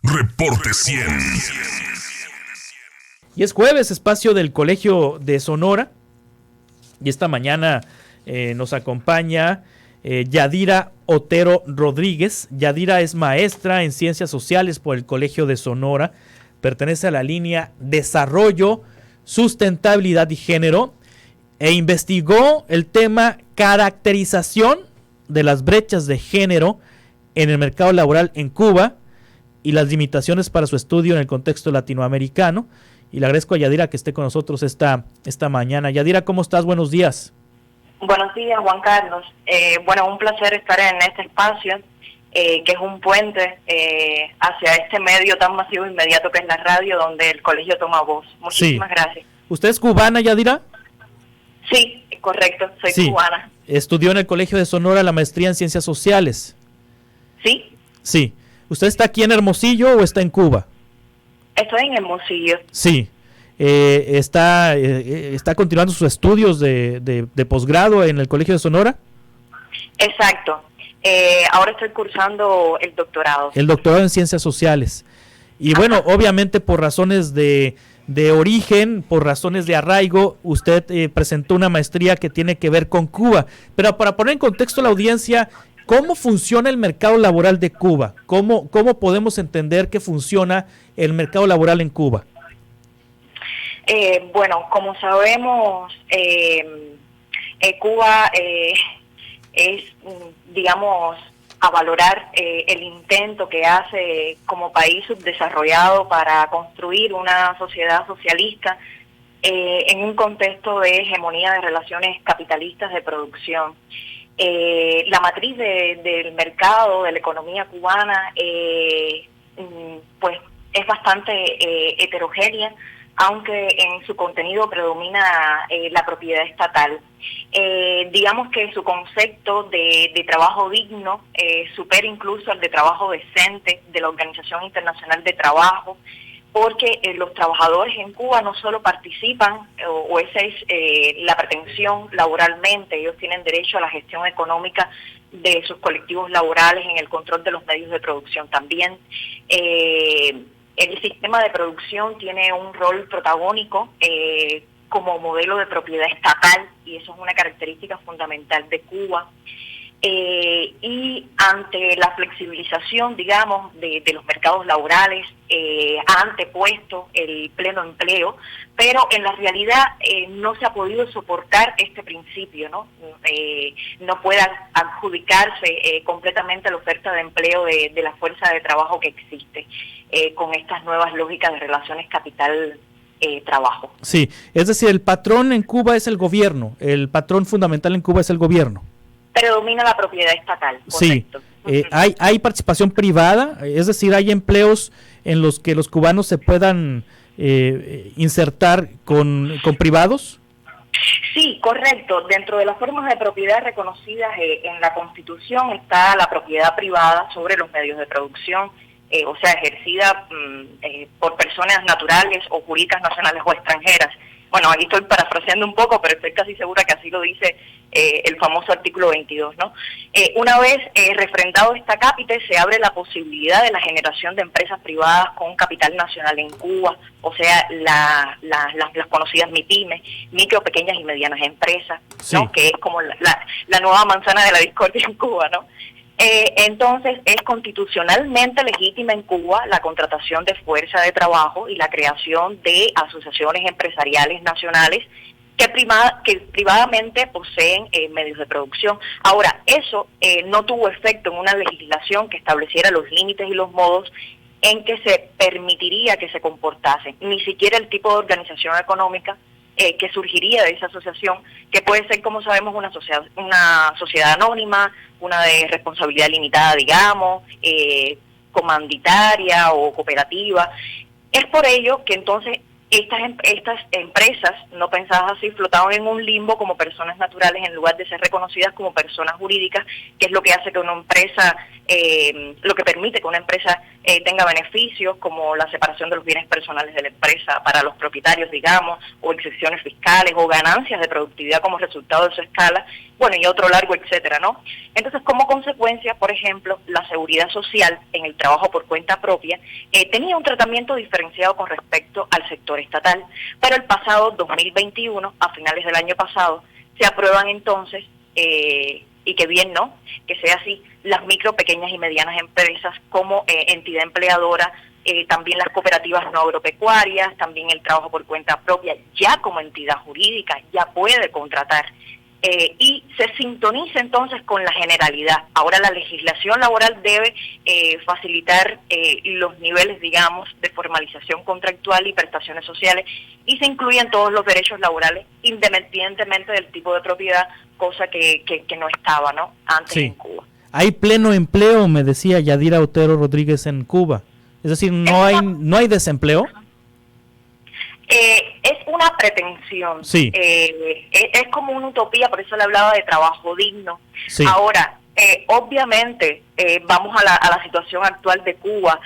Reporte 100. Y es jueves, espacio del Colegio de Sonora. Y esta mañana nos acompaña Yadira Otero Rodríguez. Yadira es maestra en Ciencias Sociales por el Colegio de Sonora. Pertenece a la línea Desarrollo, Sustentabilidad y Género. E investigó el tema caracterización de las brechas de género en el mercado laboral en Cuba y las limitaciones para su estudio en el contexto latinoamericano. Y le agradezco a Yadira que esté con nosotros esta mañana. Yadira, ¿cómo estás? Buenos días. Buenos días, Juan Carlos. Un placer estar en este espacio, que es un puente hacia este medio tan masivo e inmediato que es la radio, donde el colegio toma voz. Muchísimas gracias. ¿Usted es cubana, Yadira? Sí, correcto, soy cubana. ¿Estudió en el Colegio de Sonora la maestría en Ciencias Sociales? Sí. Sí. ¿Usted está aquí en Hermosillo o está en Cuba? Estoy en Hermosillo. Sí. ¿Está continuando sus estudios de posgrado en el Colegio de Sonora? Exacto. Ahora estoy cursando el doctorado. El doctorado en Ciencias Sociales. Y bueno, obviamente por razones de origen, por razones de arraigo, usted presentó una maestría que tiene que ver con Cuba. Pero para poner en contexto a la audiencia, ¿cómo funciona el mercado laboral de Cuba? ¿Cómo podemos entender que funciona el mercado laboral en Cuba? Como sabemos, Cuba es, digamos, a valorar el intento que hace como país subdesarrollado para construir una sociedad socialista en un contexto de hegemonía de relaciones capitalistas de producción. La matriz del mercado, de la economía cubana, pues es bastante heterogénea, aunque en su contenido predomina la propiedad estatal. Digamos que su concepto de trabajo digno supera incluso el de trabajo decente de la Organización Internacional de Trabajo, porque los trabajadores en Cuba no solo participan, o esa es la pretensión laboralmente, ellos tienen derecho a la gestión económica de sus colectivos laborales, en el control de los medios de producción también. El sistema de producción tiene un rol protagónico como modelo de propiedad estatal, y eso es una característica fundamental de Cuba. Y ante la flexibilización, digamos, de los mercados laborales, ha antepuesto el pleno empleo, pero en la realidad no se ha podido soportar este principio, ¿no? No puede adjudicarse completamente la oferta de empleo de la fuerza de trabajo que existe con estas nuevas lógicas de relaciones capital-trabajo. Sí, es decir, el patrón en Cuba es el gobierno, el patrón fundamental en Cuba es el gobierno. Predomina la propiedad estatal, correcto. Sí, hay participación privada, es decir, hay empleos en los que los cubanos se puedan insertar con privados. Sí, correcto. Dentro de las formas de propiedad reconocidas en la Constitución está la propiedad privada sobre los medios de producción, o sea, ejercida por personas naturales o jurídicas nacionales o extranjeras. Bueno, aquí estoy parafraseando un poco, pero estoy casi segura que así lo dice el famoso artículo 22, ¿no? Una vez refrendado esta cápite, se abre la posibilidad de la generación de empresas privadas con capital nacional en Cuba, o sea, las conocidas MIPYME, micro, pequeñas y medianas empresas, ¿no? Sí. Que es como la nueva manzana de la discordia en Cuba, ¿no? Entonces, es constitucionalmente legítima en Cuba la contratación de fuerza de trabajo y la creación de asociaciones empresariales nacionales que privadamente poseen medios de producción. Ahora, eso no tuvo efecto en una legislación que estableciera los límites y los modos en que se permitiría que se comportasen, ni siquiera el tipo de organización económica que surgiría de esa asociación, que puede ser, como sabemos, una sociedad anónima, una de responsabilidad limitada, digamos, comanditaria o cooperativa. Es por ello que entonces estas empresas, no pensadas así, flotaban en un limbo como personas naturales en lugar de ser reconocidas como personas jurídicas, que es lo que hace que una empresa, lo que permite que una empresa tenga beneficios como la separación de los bienes personales de la empresa para los propietarios, digamos, o excepciones fiscales o ganancias de productividad como resultado de su escala, bueno, y otro largo etcétera, ¿no? Entonces, como consecuencia, por ejemplo, la seguridad social en el trabajo por cuenta propia tenía un tratamiento diferenciado con respecto al sector estatal, pero el pasado 2021, a finales del año pasado, se aprueban entonces, y que bien, ¿no?, que sea así, las micro, pequeñas y medianas empresas como entidad empleadora, también las cooperativas no agropecuarias, también el trabajo por cuenta propia, ya como entidad jurídica, ya puede contratar. Y se sintoniza entonces con la generalidad. Ahora la legislación laboral debe facilitar los niveles, digamos, de formalización contractual y prestaciones sociales, y se incluyen todos los derechos laborales independientemente del tipo de propiedad, cosa que no estaba, ¿no?, antes en Cuba. Hay pleno empleo, me decía Yadira Otero Rodríguez, en Cuba. Es decir, no hay desempleo. Es una pretensión, sí. Es como una utopía, por eso le hablaba de trabajo digno. Sí. Ahora, obviamente, vamos a la situación actual de Cuba.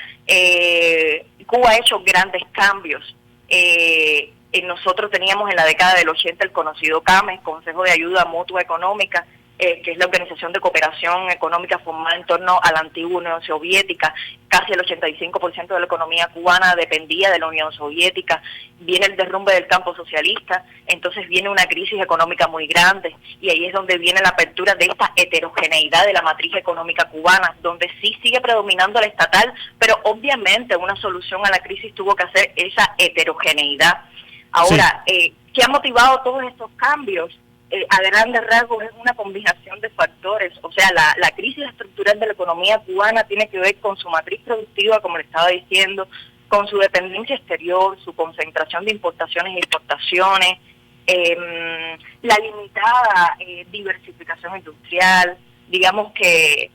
Cuba ha hecho grandes cambios. Nosotros teníamos en la década del 80 el conocido CAMES, Consejo de Ayuda Mutua Económica, que es la organización de cooperación económica formada en torno a la antigua Unión Soviética. Casi el 85% de la economía cubana dependía de la Unión Soviética. Viene el derrumbe del campo socialista, entonces viene una crisis económica muy grande, y ahí es donde viene la apertura de esta heterogeneidad de la matriz económica cubana, donde sí sigue predominando la estatal, pero obviamente una solución a la crisis tuvo que hacer esa heterogeneidad. Ahora, ¿qué ha motivado todos estos cambios? A grandes rasgos es una combinación de factores. O sea, la crisis estructural de la economía cubana tiene que ver con su matriz productiva, como le estaba diciendo, con su dependencia exterior, su concentración de importaciones e exportaciones, la limitada diversificación industrial, digamos que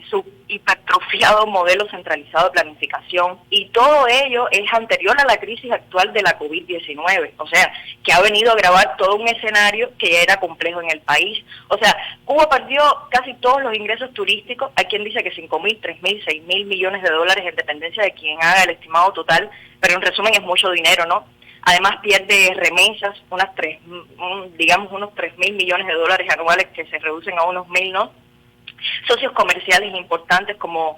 su hipertrofiado modelo centralizado de planificación, y todo ello es anterior a la crisis actual de la COVID-19, o sea, que ha venido a agravar todo un escenario que ya era complejo en el país. O sea, Cuba perdió casi todos los ingresos turísticos. Hay quien dice que 5.000, 3.000, 6.000 millones de dólares, en dependencia de quien haga el estimado total, pero en resumen es mucho dinero, ¿no? Además pierde remesas, unos 3.000 millones de dólares anuales, que se reducen a unos 1.000, ¿no? Socios comerciales importantes como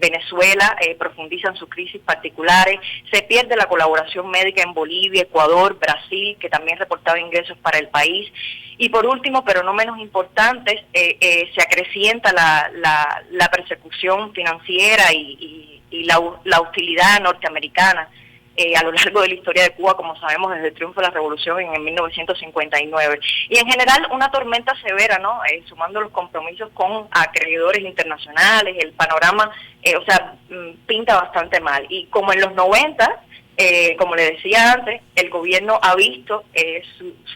Venezuela profundizan sus crisis particulares. Se pierde la colaboración médica en Bolivia, Ecuador, Brasil, que también reportaba ingresos para el país. Y por último, pero no menos importante, se acrecienta la persecución financiera y la hostilidad norteamericana a lo largo de la historia de Cuba, como sabemos, desde el triunfo de la revolución en 1959. Y en general una tormenta severa, ¿no? Sumando los compromisos con acreedores internacionales, el panorama, pinta bastante mal. Y como en los 90, como le decía antes, el gobierno ha visto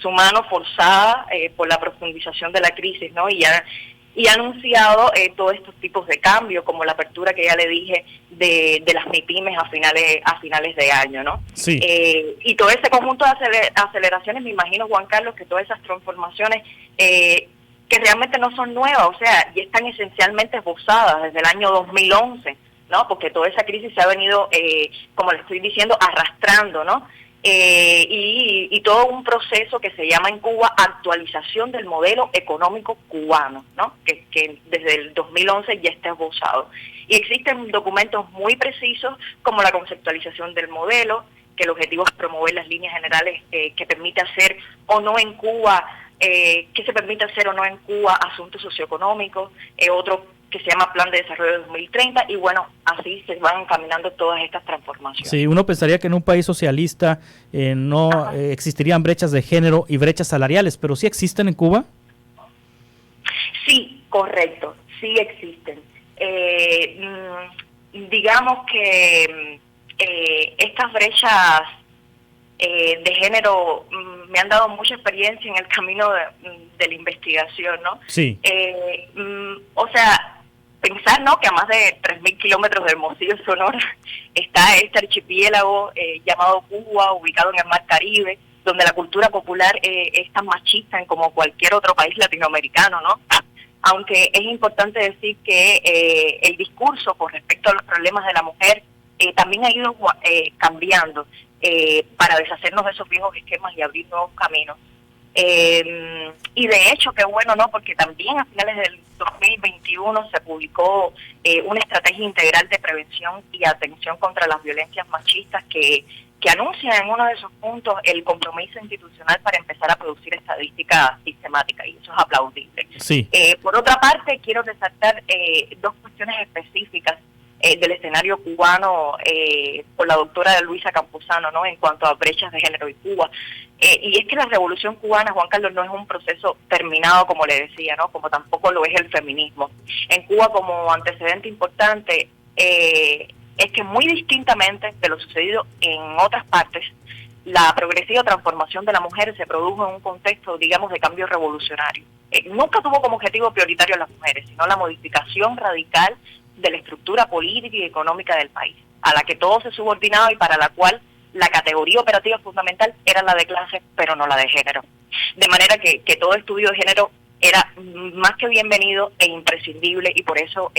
su mano forzada por la profundización de la crisis, ¿no? Y ha anunciado todos estos tipos de cambios, como la apertura que ya le dije de las MIPYMES a finales de año, ¿no? Sí. Y todo ese conjunto de aceleraciones, me imagino, Juan Carlos, que todas esas transformaciones que realmente no son nuevas, o sea, ya están esencialmente esbozadas desde el año 2011, ¿no? Porque toda esa crisis se ha venido, como le estoy diciendo, arrastrando, ¿no? Y todo un proceso que se llama en Cuba actualización del modelo económico cubano, ¿no? Que desde el 2011 ya está esbozado. Y existen documentos muy precisos como la conceptualización del modelo, que el objetivo es promover las líneas generales que permite hacer o no en Cuba, que se permite hacer o no en Cuba asuntos socioeconómicos, otro que se llama Plan de Desarrollo 2030, y bueno, así se van encaminando todas estas transformaciones. Sí, uno pensaría que en un país socialista no existirían brechas de género y brechas salariales, pero ¿sí existen en Cuba? Sí, correcto, sí existen. Digamos que estas brechas de género me han dado mucha experiencia en el camino de la investigación, ¿no? Sí. O sea, pensar, ¿no?, que a más de 3.000 kilómetros de Hermosillo, Sonora, está este archipiélago llamado Cuba, ubicado en el Mar Caribe, donde la cultura popular es tan machista como cualquier otro país latinoamericano, ¿no? aunque es importante decir que el discurso con respecto a los problemas de la mujer también ha ido cambiando para deshacernos de esos viejos esquemas y abrir nuevos caminos. Y de hecho, qué bueno, ¿no? Porque también a finales del 2021 se publicó una estrategia integral de prevención y atención contra las violencias machistas que anuncia en uno de sus puntos el compromiso institucional para empezar a producir estadística sistemática, y eso es aplaudible. Sí. Por otra parte, quiero resaltar dos cuestiones específicas del escenario cubano por la doctora Luisa Campuzano, ¿no? En cuanto a brechas de género y Cuba. Y es que la revolución cubana, Juan Carlos, no es un proceso terminado, como le decía, ¿no? Como tampoco lo es el feminismo. En Cuba, como antecedente importante, es que muy distintamente de lo sucedido en otras partes, la progresiva transformación de la mujer se produjo en un contexto, digamos, de cambio revolucionario. Nunca tuvo como objetivo prioritario a las mujeres, sino la modificación radical de la estructura política y económica del país, a la que todo se subordinaba y para la cual la categoría operativa fundamental era la de clase, pero no la de género. De manera que todo estudio de género era más que bienvenido e imprescindible, y por eso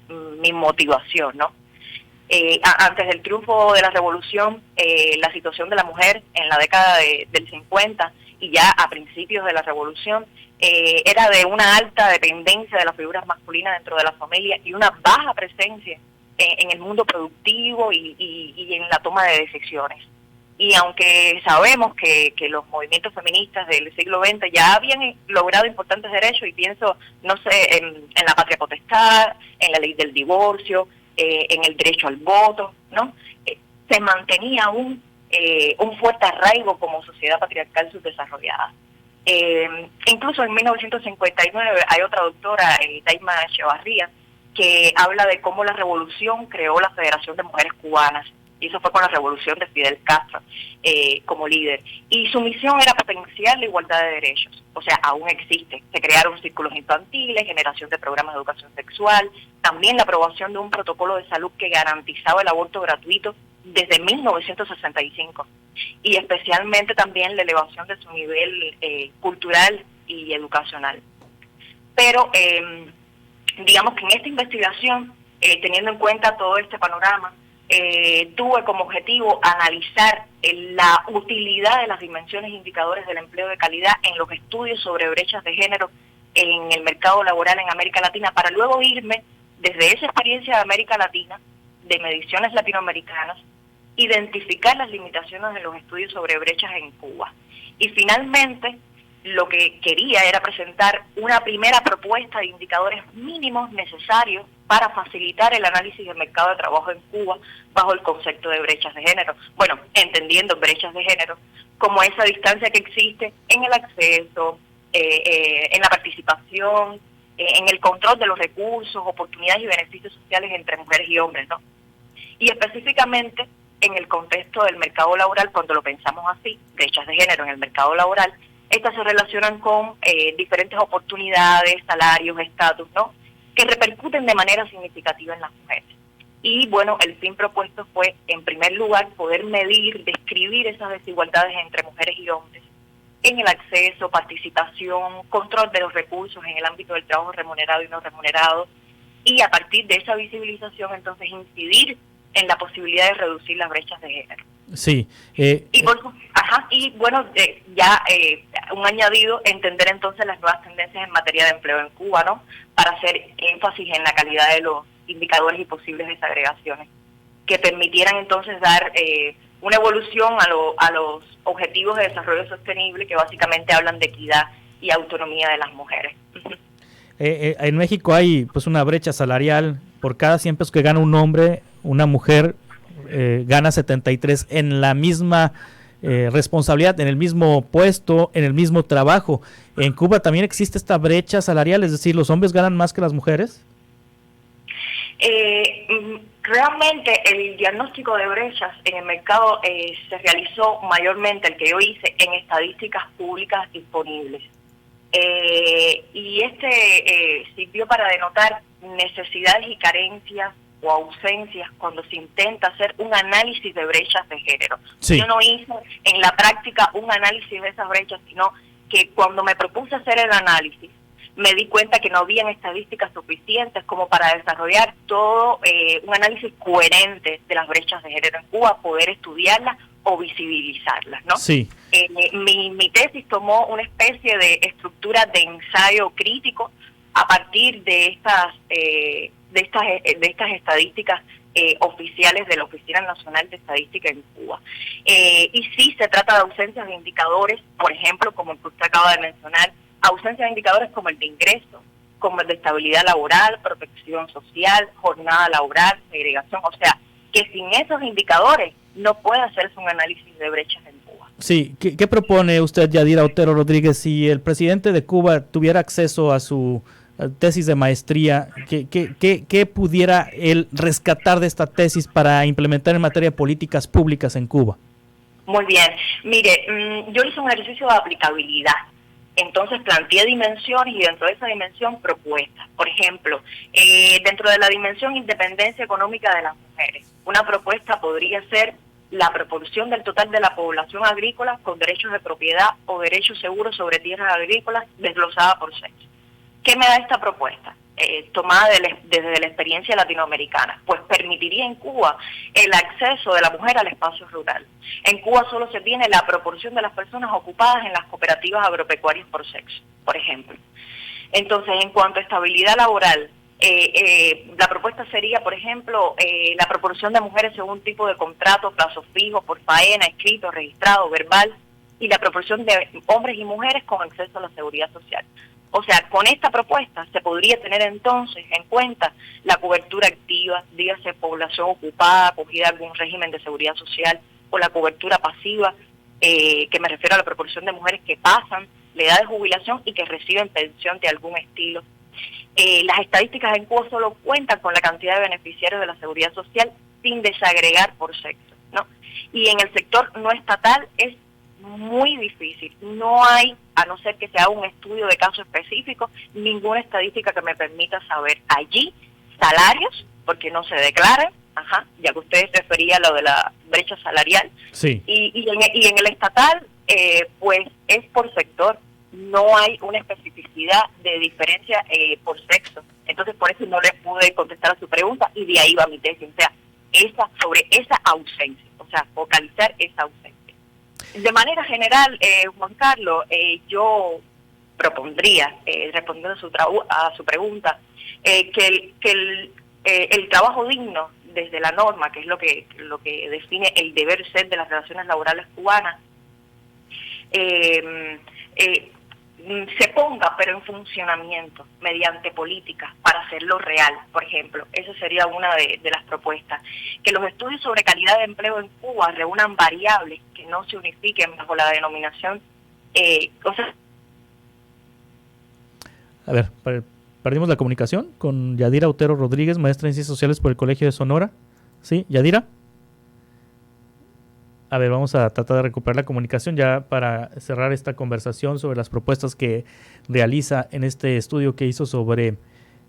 mi motivación, ¿no? Antes del triunfo de la revolución, la situación de la mujer en la década del 50 y ya a principios de la revolución era de una alta dependencia de las figuras masculinas dentro de la familia y una baja presencia en el mundo productivo y en la toma de decisiones. Y aunque sabemos que los movimientos feministas del siglo XX ya habían logrado importantes derechos, y pienso, no sé, en la patria potestad, en la ley del divorcio, en el derecho al voto, ¿no? Se mantenía un fuerte arraigo como sociedad patriarcal subdesarrollada. Incluso en 1959 hay otra doctora, Daima Echevarría, que habla de cómo la revolución creó la Federación de Mujeres Cubanas, y eso fue con la revolución de Fidel Castro como líder. Y su misión era potenciar la igualdad de derechos, o sea, aún existe. Se crearon círculos infantiles, generación de programas de educación sexual, también la aprobación de un protocolo de salud que garantizaba el aborto gratuito desde 1965, y especialmente también la elevación de su nivel cultural y educacional. Pero digamos que en esta investigación, teniendo en cuenta todo este panorama, tuve como objetivo analizar la utilidad de las dimensiones e indicadores del empleo de calidad en los estudios sobre brechas de género en el mercado laboral en América Latina, para luego irme desde esa experiencia de América Latina, de mediciones latinoamericanas, identificar las limitaciones de los estudios sobre brechas en Cuba. Y finalmente, lo que quería era presentar una primera propuesta de indicadores mínimos necesarios para facilitar el análisis del mercado de trabajo en Cuba bajo el concepto de brechas de género. Bueno, entendiendo brechas de género como esa distancia que existe en el acceso, en la participación, en el control de los recursos, oportunidades y beneficios sociales entre mujeres y hombres, ¿no? Y específicamente en el contexto del mercado laboral, cuando lo pensamos así, brechas de género en el mercado laboral, estas se relacionan con diferentes oportunidades, salarios, estatus, ¿no?, que repercuten de manera significativa en las mujeres. Y bueno, el fin propuesto fue, en primer lugar, poder medir, describir esas desigualdades entre mujeres y hombres en el acceso, participación, control de los recursos en el ámbito del trabajo remunerado y no remunerado, y a partir de esa visibilización, entonces, incidir en la posibilidad de reducir las brechas de género. Sí. Y bueno, un añadido, entender entonces las nuevas tendencias en materia de empleo en Cuba, ¿no?, para hacer énfasis en la calidad de los indicadores y posibles desagregaciones que permitieran entonces dar una evolución a los objetivos de desarrollo sostenible, que básicamente hablan de equidad y autonomía de las mujeres. En México hay pues una brecha salarial. Por cada 100 pesos que gana un hombre, una mujer gana 73 en la misma responsabilidad, en el mismo puesto, en el mismo trabajo. ¿En Cuba también existe esta brecha salarial? Es decir, ¿los hombres ganan más que las mujeres? Realmente el diagnóstico de brechas en el mercado se realizó mayormente, el que yo hice, en estadísticas públicas disponibles. Y sirvió para denotar necesidades y carencias o ausencias cuando se intenta hacer un análisis de brechas de género. Sí. Yo no hice en la práctica un análisis de esas brechas, sino que cuando me propuse hacer el análisis, me di cuenta que no habían estadísticas suficientes como para desarrollar todo un análisis coherente de las brechas de género en Cuba, poder estudiarlas o visibilizarlas, ¿no? Sí. Mi tesis tomó una especie de estructura de ensayo crítico a partir de estas estadísticas oficiales de la Oficina Nacional de Estadística en Cuba. Y sí se trata de ausencias de indicadores, por ejemplo, como el que usted acaba de mencionar, ausencia de indicadores como el de ingreso, como el de estabilidad laboral, protección social, jornada laboral, segregación, o sea, que sin esos indicadores no puede hacerse un análisis de brechas en Cuba. Sí, ¿qué propone usted, Yadira Otero Rodríguez, si el presidente de Cuba tuviera acceso a su tesis de maestría, ¿qué pudiera él rescatar de esta tesis para implementar en materia de políticas públicas en Cuba? Muy bien, mire, yo hice un ejercicio de aplicabilidad. Entonces planteé dimensiones y dentro de esa dimensión propuestas. Por ejemplo, dentro de la dimensión independencia económica de las mujeres, una propuesta podría ser la proporción del total de la población agrícola con derechos de propiedad o derechos seguros sobre tierras agrícolas desglosada por sexo. ¿Qué me da esta propuesta? Tomada desde la experiencia latinoamericana, pues permitiría en Cuba el acceso de la mujer al espacio rural. En Cuba solo se tiene la proporción de las personas ocupadas en las cooperativas agropecuarias por sexo, por ejemplo. Entonces, en cuanto a estabilidad laboral, la propuesta sería, por ejemplo, la proporción de mujeres según tipo de contrato, plazo fijo, por faena, escrito, registrado, verbal, y la proporción de hombres y mujeres con acceso a la seguridad social. O sea, con esta propuesta se podría tener entonces en cuenta la cobertura activa, dígase población ocupada, acogida a algún régimen de seguridad social, o la cobertura pasiva, que me refiero a la proporción de mujeres que pasan la edad de jubilación y que reciben pensión de algún estilo. Las estadísticas en Cuba solo cuentan con la cantidad de beneficiarios de la seguridad social sin desagregar por sexo, ¿no? Y en el sector no estatal es muy difícil. No hay, a no ser que se haga un estudio de caso específico, ninguna estadística que me permita saber allí salarios, porque no se declaran, ya que usted se refería a lo de la brecha salarial. Sí. Y en el estatal, pues es por sector. No hay una especificidad de diferencia por sexo. Entonces, por eso no le pude contestar a su pregunta y de ahí va mi tesis. O sea, sobre esa ausencia, o sea, focalizar esa ausencia. De manera general, Juan Carlos, yo propondría, respondiendo a su pregunta, que el trabajo digno desde la norma, que es lo que define el deber ser de las relaciones laborales cubanas, se ponga, pero en funcionamiento, mediante políticas, para hacerlo real, por ejemplo. Esa sería una de las propuestas. Que los estudios sobre calidad de empleo en Cuba reúnan variables que no se unifiquen bajo la denominación A ver, perdimos la comunicación con Yadira Otero Rodríguez, maestra en Ciencias Sociales por el Colegio de Sonora. ¿Sí, Yadira? A ver, vamos a tratar de recuperar la comunicación ya para cerrar esta conversación sobre las propuestas que realiza en este estudio que hizo sobre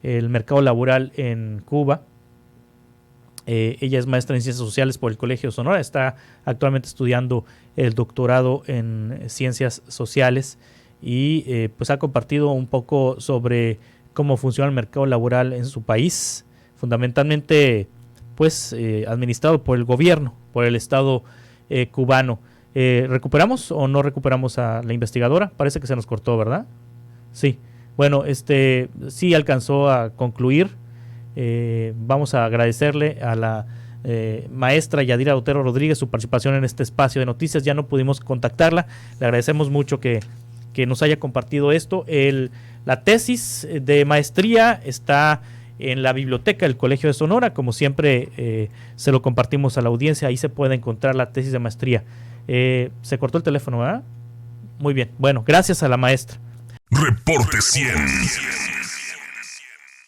el mercado laboral en Cuba. Ella es maestra en Ciencias Sociales por el Colegio de Sonora, está actualmente estudiando el doctorado en Ciencias Sociales y pues ha compartido un poco sobre cómo funciona el mercado laboral en su país, fundamentalmente pues administrado por el gobierno, por el Estado cubano. ¿Recuperamos o no recuperamos a la investigadora? Parece que se nos cortó, ¿verdad? Sí. Bueno, sí alcanzó a concluir. Vamos a agradecerle a la maestra Yadira Otero Rodríguez su participación en este espacio de noticias. Ya no pudimos contactarla. Le agradecemos mucho que nos haya compartido esto. La tesis de maestría está en la biblioteca del Colegio de Sonora, como siempre se lo compartimos a la audiencia, ahí se puede encontrar la tesis de maestría. Se cortó el teléfono, ¿verdad? Muy bien, bueno, gracias a la maestra. Reporte 100.